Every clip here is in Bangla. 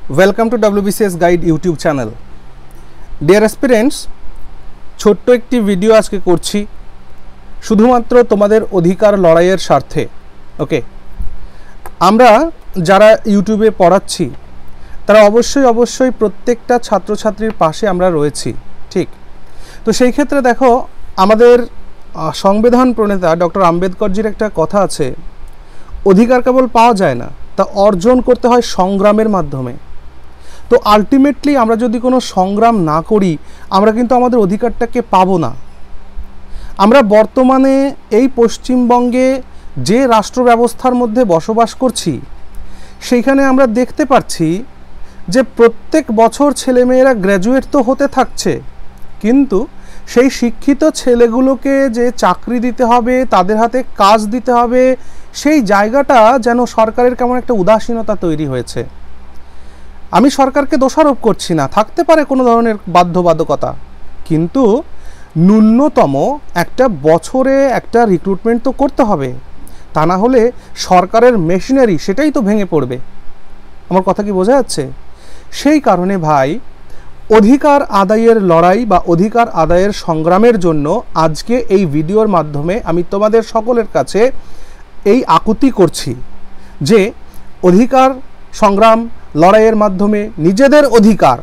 Welcome to WBCS guide YouTube channel. Dear aspirants, छोट्ट एक भिडियो आज के करছি शुधुमात्र तुम्हादेर अधिकार लड़ाइয়ের स्वार्थे। ओके, আমরা যারা ইউটিউবে পড়াচ্ছি তারা অবশ্যই অবশ্যই প্রত্যেকটা ছাত্রছাত্রীর পাশে আমরা রয়েছি, ঠিক? তো সেই ক্ষেত্রে দেখো, আমাদের সংবিধান প্রণেতা ডক্টর আম্বেদকরজির একটা কথা আছে, অধিকার কেবল পাওয়া যায় না, তা অর্জন করতে হয় সংগ্রামের মাধ্যমে। তো আলটিমেটলি আমরা যদি কোনো সংগ্রাম না করি আমরা কিন্তু আমাদের অধিকারটাকে পাবো না। আমরা বর্তমানে এই পশ্চিমবঙ্গে যে রাষ্ট্র ব্যবস্থার মধ্যে বসবাস করছি সেইখানে আমরা দেখতে পাচ্ছি যে প্রত্যেক বছর ছেলেমেয়েরা গ্র্যাজুয়েট তো হতে থাকছে, কিন্তু সেই শিক্ষিত ছেলেগুলোকে যে চাকরি দিতে হবে, তাদের হাতে কাজ দিতে হবে, সেই জায়গাটা যেন সরকারের কেমন একটা উদাসীনতা তৈরি হয়েছে। আমি সরকারকে দোষারোপ করছি না, থাকতে পারে কোনো ধরনের বাধ্যবাধকতা, কিন্তু ন্যূনতম একটা বছরে একটা রিক্রুটমেন্ট তো করতে হবে, তা না হলে সরকারের মেশিনারি সেটাই তো ভেঙে পড়বে। আমার কথা কি বোঝা যাচ্ছে? সেই কারণে ভাই, অধিকার আদায়ের লড়াই বা অধিকার আদায়ের সংগ্রামের জন্য আজকে এই ভিডিওর মাধ্যমে আমি তোমাদের সকলের কাছে এই আকুতি করছি যে অধিকার সংগ্রাম লড়াইয়ের মাধ্যমে নিজেদের অধিকার,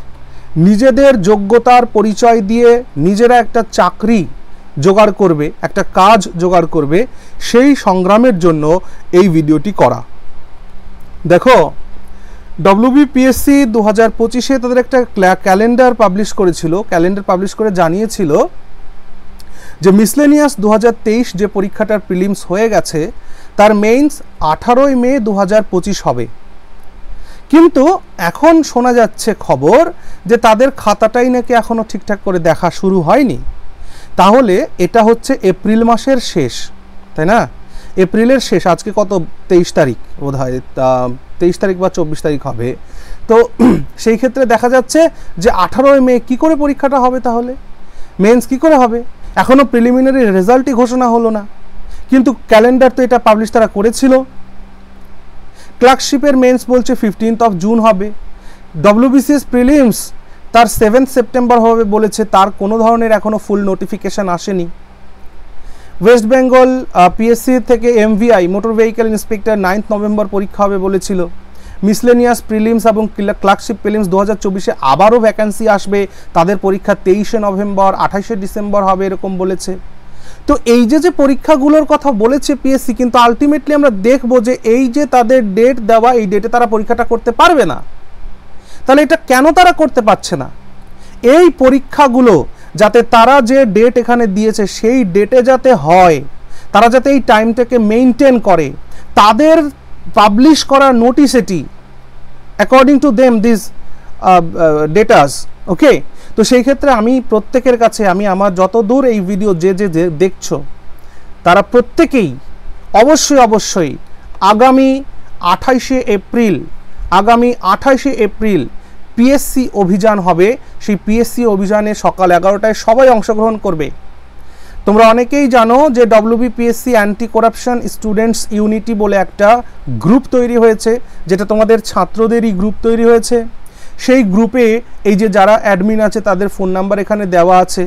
নিজেদের যোগ্যতার পরিচয় দিয়ে নিজেরা একটা চাকরি জোগাড় করবে, একটা কাজ জোগাড় করবে, সেই সংগ্রামের জন্য এই ভিডিওটি করা। দেখো, WBPSC 2025-এ তাদের একটা ক্যালেন্ডার পাবলিশ করেছিল, ক্যালেন্ডার পাবলিশ করে জানিয়েছিল যে মিসলেনিয়াস 2023 যে পরীক্ষাটার প্রিলিমস হয়ে গেছে তার মেইনস 18 মে 2025 হবে। কিন্তু এখন শোনা যাচ্ছে খবর যে তাদের খাতাটাই নাকি এখনও ঠিকঠাক করে দেখা শুরু হয়নি। তাহলে এটা হচ্ছে এপ্রিল মাসের শেষ, তাই না? এপ্রিলের শেষ, আজকে কত 23 তারিখ বোধ হয়, 23 তারিখ বা 24 তারিখ হবে। তো সেই ক্ষেত্রে দেখা যাচ্ছে যে 18 মে কী করে পরীক্ষাটা হবে, তাহলে মেন্স কী করে হবে? এখনও প্রিলিমিনারি রেজাল্টই ঘোষণা হলো না, কিন্তু ক্যালেন্ডার তো এটা পাবলিশ তারা করেছিল। ক্লার্কশিপের মেন্স বলছে 15 জুন হবে। WBCS প্রিলিমস তার 7 সেপ্টেম্বর হবে বলেছে, তার কোনো ধরনের এখনও ফুল নোটিফিকেশান আসেনি। ওয়েস্ট বেঙ্গল PSC থেকে MVI motor vehicle inspector 9 November পরীক্ষা হবে বলেছিল। মিসলেনিয়াস প্রিলিমস এবং ক্লার্কশিপ প্রিলিমস 2024-এ আবারও ভ্যাকান্সি আসবে, তাদের পরীক্ষা 23 নভেম্বর 28 ডিসেম্বর হবে এরকম বলেছে। তো এই যে পরীক্ষাগুলোর কথা বলেছে PSC, কিন্তু আলটিমেটলি আমরা দেখব যে এই যে তাদের ডেট দেওয়া, এই ডেটে তারা পরীক্ষাটা করতে পারবে না। তাহলে এটা কেন তারা করতে পারছে না? এই পরীক্ষাগুলো যাতে তারা যে ডেট এখানে দিয়েছে সেই ডেটে যাতে হয়, তারা যাতে এই টাইমটাকে মেইনটেন করে, তাদের পাবলিশ করা নোটিশ এটি অ্যাকর্ডিং টু দেম দিস ডেটাস। ওকে, তো সেই ক্ষেত্রে আমি প্রত্যেকের কাছে, আমি আমার যত দূর এই ভিডিও যে দেখছো তারা প্রত্যেকেই অবশ্যই অবশ্যই আগামী 28শে এপ্রিল PSC অভিযান হবে। সেই PSC অভিযানে সকাল 11টায় সবাই অংশগ্রহণ করবে। তোমরা অনেকেই জানো যে WBPSC anti corruption students unity বলে একটা গ্রুপ তৈরি হয়েছে, যেটা তোমাদের ছাত্রদেরই গ্রুপ তৈরি হয়েছে। সেই গ্রুপে এই যে যারা অ্যাডমিন আছে তাদের ফোন নাম্বার এখানে দেওয়া আছে।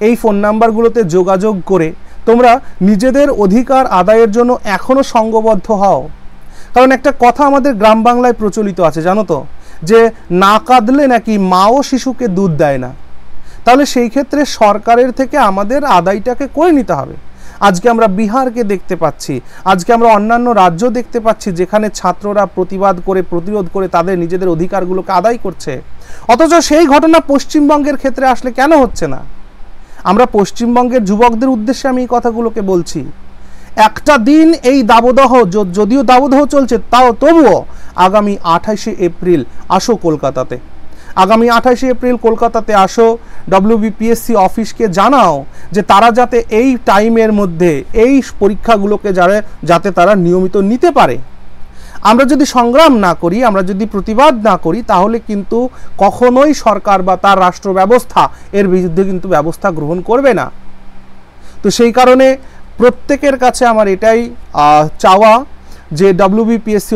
এই ফোন নাম্বারগুলোতে যোগাযোগ করে তোমরা নিজেদের অধিকার আদায়ের জন্য এখনও সঙ্গবদ্ধ হও। কারণ একটা কথা আমাদের গ্রাম বাংলায় প্রচলিত আছে, জানো তো, যে না কাঁদলে নাকি মাও শিশুকে দুধ দেয় না। তাহলে সেই ক্ষেত্রে সরকারের থেকে আমাদের আদায়টাকে করে নিতে হবে। আজকে আমরা বিহারকে দেখতে পাচ্ছি, আজকে আমরা অন্যান্য রাজ্য দেখতে পাচ্ছি যেখানে ছাত্ররা প্রতিবাদ করে, প্রতিরোধ করে তাদের নিজেদের অধিকারগুলোকে আদায় করছে। অথচ সেই ঘটনা পশ্চিমবঙ্গের ক্ষেত্রে আসলে কেন হচ্ছে না? আমরা পশ্চিমবঙ্গের যুবকদের উদ্দেশ্যে আমি এই কথাগুলোকে বলছি। একটা দিন এই দাবদাহ, যদিও দাবদাহ চলছে, তবুও আগামী 28শে এপ্রিল আসো কলকাতাতে। আগামী 28শে এপ্রিল কলকাতাতে আসো, WBPSC অফিসকে জানাও যে তারা যাতে এই টাইমের মধ্যে এই পরীক্ষাগুলোকে যাতে তারা নিয়মিত নিতে পারে। আমরা যদি সংগ্রাম না করি, আমরা যদি প্রতিবাদ না করি, তাহলে কিন্তু কখনোই সরকার বা তার রাষ্ট্র ব্যবস্থা এর বিরুদ্ধে কিন্তু ব্যবস্থা গ্রহণ করবে না। তো সেই কারণে প্রত্যেকের কাছে আমার এটাই চাওয়া যে WBPSC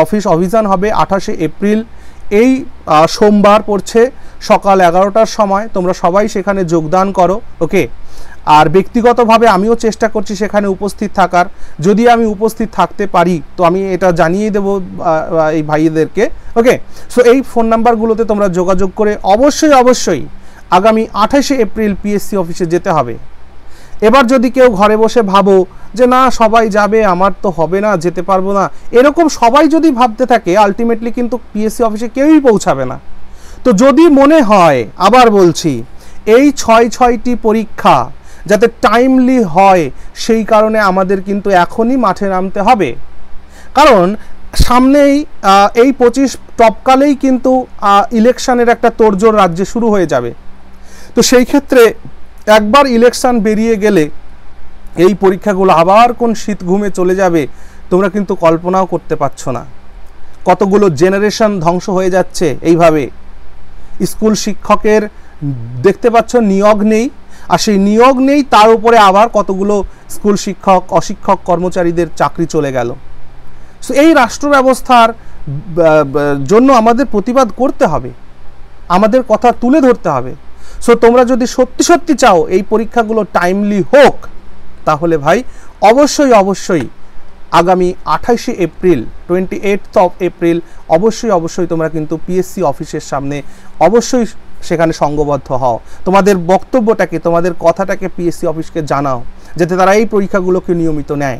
অফিস অভিযান হবে 28শে এপ্রিল। এই সোমবার পড়ছে সকাল 11টার সময়, তোমরা সবাই সেখানে যোগদান করো। ওকে, আর ব্যক্তিগতভাবে আমিও চেষ্টা করছি সেখানে উপস্থিত থাকার। যদি আমি উপস্থিত থাকতে পারি তো আমি এটা জানিয়ে দেবো এই ভাইদেরকে। ওকে, সো এই ফোন নাম্বারগুলোতে তোমরা যোগাযোগ করে অবশ্যই আগামী 28শে এপ্রিল পিএসসি অফিসে যেতে হবে। এবার যদি কেউ ঘরে বসে ভাবো যে না সবাই যাবে, আমার তো হবে না, যেতে পারবো না, এরকম সবাই যদি ভাবতে থাকে আলটিমেটলি কিন্তু পিএসসি অফিসে কেউই পৌঁছাবে না। তো যদি মনে হয়, আবার বলছি, এই 6টি পরীক্ষা যাতে টাইমলি হয় সেই কারণে আমাদের কিন্তু এখনই মাঠে নামতে হবে। কারণ সামনেই এই 25 টপকালেই কিন্তু ইলেকশনের একটা তোড়জোড় রাজ্যে শুরু হয়ে যাবে। তো সেই ক্ষেত্রে একবার ইলেকশন বেরিয়ে গেলে এই পরীক্ষাগুলো আবার কোন শীত ঘুমে চলে যাবে তোমরা কিন্তু কল্পনাও করতে পারছো না। কতগুলো জেনারেশন ধ্বংস হয়ে যাচ্ছে এইভাবে। স্কুল শিক্ষকের দেখতে পাচ্ছ নিয়োগ নেই, আর সেই নিয়োগ নেই তার উপরে আবার কতগুলো স্কুল শিক্ষক অশিক্ষক কর্মচারীদের চাকরি চলে গেল। সো এই রাষ্ট্র ব্যবস্থার জন্য আমাদের প্রতিবাদ করতে হবে, আমাদের কথা তুলে ধরতে হবে। সো তোমরা যদি সত্যি চাও এই পরীক্ষাগুলো টাইমলি হোক, তাহলে ভাই অবশ্যই আগামী 28শে এপ্রিল 28th of এপ্রিল অবশ্যই তোমরা কিন্তু পিএসসি অফিসের সামনে অবশ্যই সেখানে সংঘবদ্ধ হও। তোমাদের বক্তব্যটাকে, তোমাদের কথাটাকে পিএসসি অফিসকে জানাও, যাতে তারা এই পরীক্ষাগুলোকে নিয়মিত নেয়।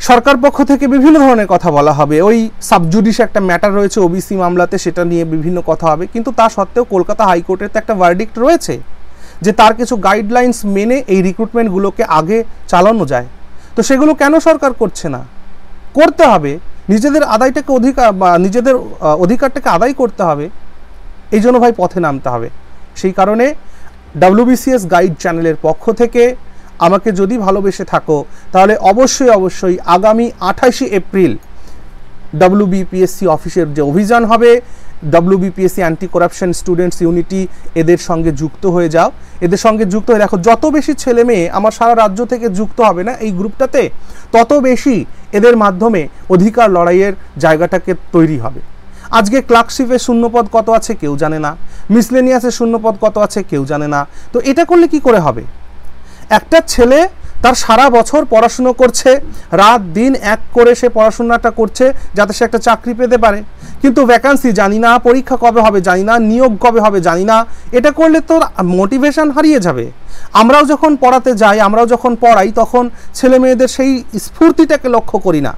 সরকার পক্ষ থেকে বিভিন্ন ধরনের কথা বলা হবে। ওই সাবজুডিস একটা ম্যাটার রয়েছে ওবিসি মামলাতে, সেটা নিয়ে বিভিন্ন কথা হবে। কিন্তু তা সত্ত্বেও কলকাতা হাইকোর্টের তো একটা ভার্ডিক্ট রয়েছে যে তার কিছু গাইডলাইন্স মেনে এই রিক্রুটমেন্টগুলোকে আগে চালানো যায়। তো সেগুলো কেন সরকার করছে না? করতে হবে, নিজেদের নিজেদের অধিকারটাকে আদায় করতে হবে। এই জন্য ভাই পথে নামতে হবে। সেই কারণে WBCS গাইড চ্যানেলের পক্ষ থেকে আমাকে যদি ভালোবেসে থাকো তাহলে অবশ্যই আগামী 28শে এপ্রিল WBPSC অফিসের যে অভিযান হবে, WBPSC anti corruption students unity, এদের সঙ্গে যুক্ত হয়ে যাও। এদের সঙ্গে যুক্ত হয়ে দেখো, যত বেশি ছেলে মেয়ে আমার সারা রাজ্য থেকে যুক্ত হবে না এই গ্রুপটাতে, তত বেশি এদের মাধ্যমে অধিকার লড়াইয়ের জায়গাটাকে তৈরি হবে। আজকে ক্লার্কশিপের শূন্যপদ কত আছে কেউ জানে না, মিসলেনিয়াসের শূন্যপদ কত আছে কেউ জানে না। তো এটা করলে কি করে হবে? একটা ছেলে তার সারা বছর পড়াশুনো করছে, রাত দিন এক করে সে পড়াশোনাটা করছে যাতে সে একটা চাকরি পেতে পারে, কিন্তু ভ্যাকান্সি জানি না, পরীক্ষা কবে হবে জানি না, নিয়োগ কবে হবে জানি না। এটা করলে তো মোটিভেশন হারিয়ে যাবে। আমরাও যখন পড়াতে যাই, আমরাও যখন পড়াই, তখন ছেলে মেয়েদের সেই স্ফূর্তিটাকে লক্ষ্য করি না।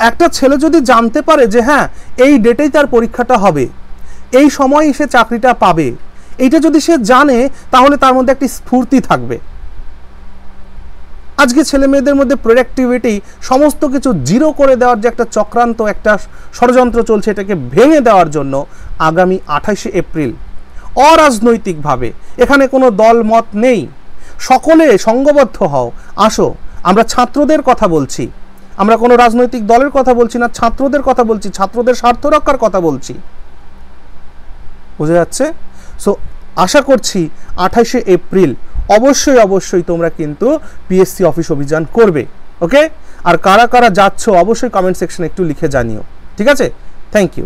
একটা ছেলে যদি জানতে পারে যে হ্যাঁ এই ডেটেই তার পরীক্ষাটা হবে, এই সময়ই সে চাকরিটা পাবে, এইটা যদি সে জানে তাহলে তার মধ্যে একটি স্ফূর্তি থাকবে। আজকে ছেলে মেয়েদের মধ্যে প্রোডাক্টিভিটি সমস্ত কিছু জিরো করে দেওয়ার যে একটা চক্রান্ত, একটা ষড়যন্ত্র চলছে, এটাকে ভেঙে দেওয়ার জন্য আগামী 28শে এপ্রিল অরাজনৈতিকভাবে, এখানে কোনো দল মত নেই, সকলে সংঘবদ্ধ হও, আসো। আমরা ছাত্রদের কথা বলছি, আমরা কোনো রাজনৈতিক দলের কথা বলছি না, ছাত্রদের কথা বলছি, ছাত্রদের স্বার্থ রক্ষার কথা বলছি। বোঝা যাচ্ছে? সো আশা করছি 28শে এপ্রিল অবশ্যই তোমরা কিন্তু পিএসসি অফিস অভিযান করবে। ওকে, আর কারা কারা যাচ্ছ অবশ্যই কমেন্ট সেকশনে একটু লিখে জানিও। ঠিক আছে, থ্যাংক ইউ।